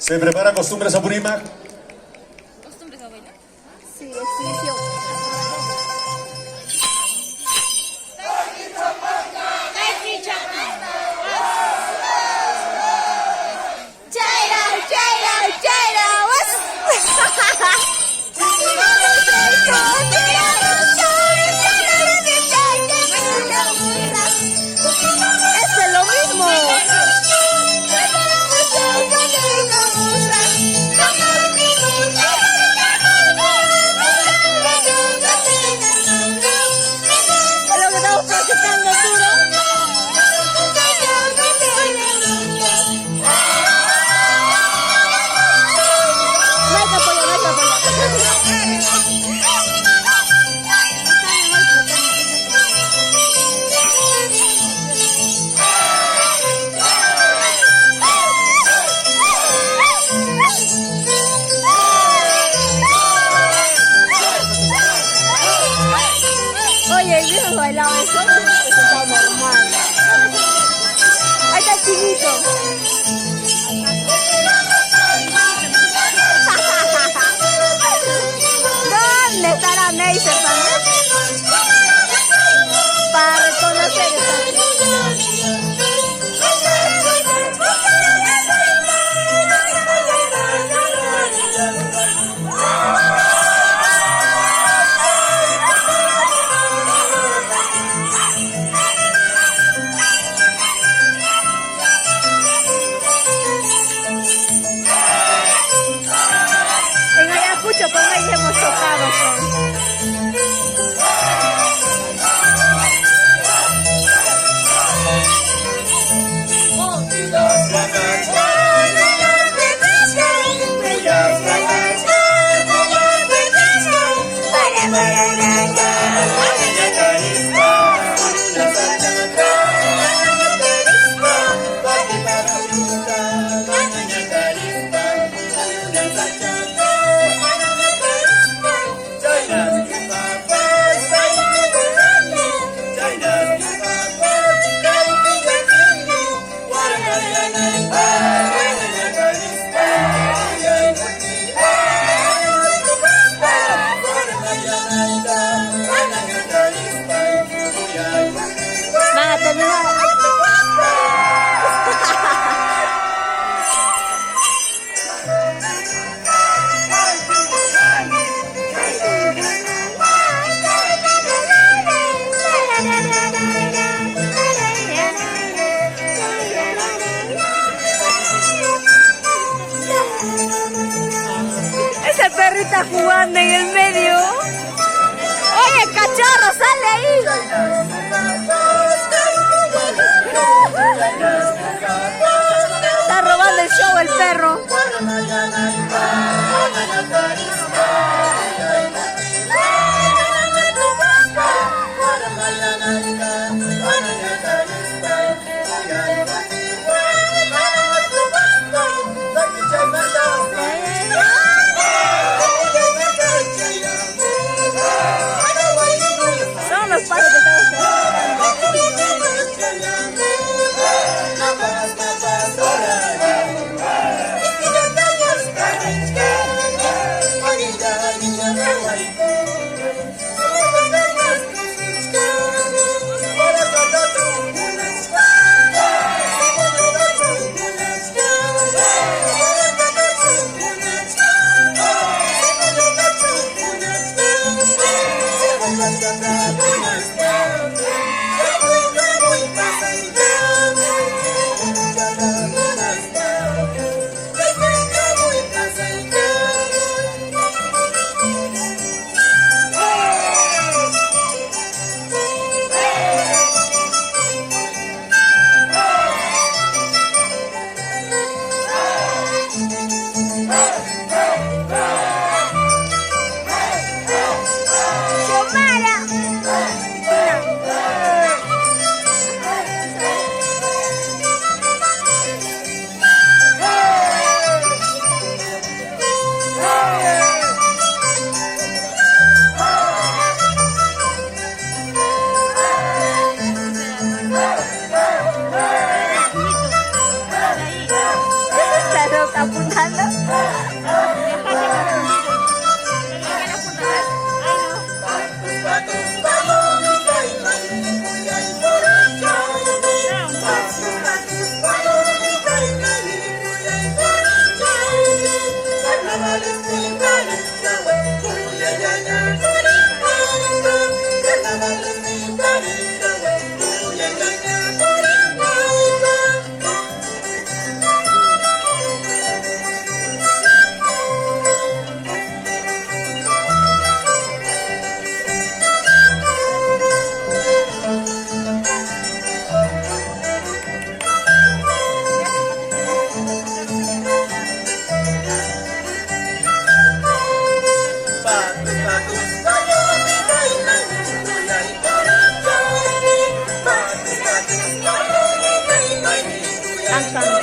¿Se prepara Costumbres Apurímac? ¿Costumbres a bailar? Sí, exhibición. Es lo mismo. Lo que estamos practicando duro. No hay que apoyar, no hay que apoyar. Oye, el viejo bailaba eso, está normal. Ahí está el chinito. ¿Dónde está la Neisser también? Para reconocer en Ayacucho, con ahí hemos tocado. Van a terminar. Ese perrito está jugando en el medio. Oye, cachorro, sale ahí. Está robando el show el perro. Son los pasos que Xiomara. blanca.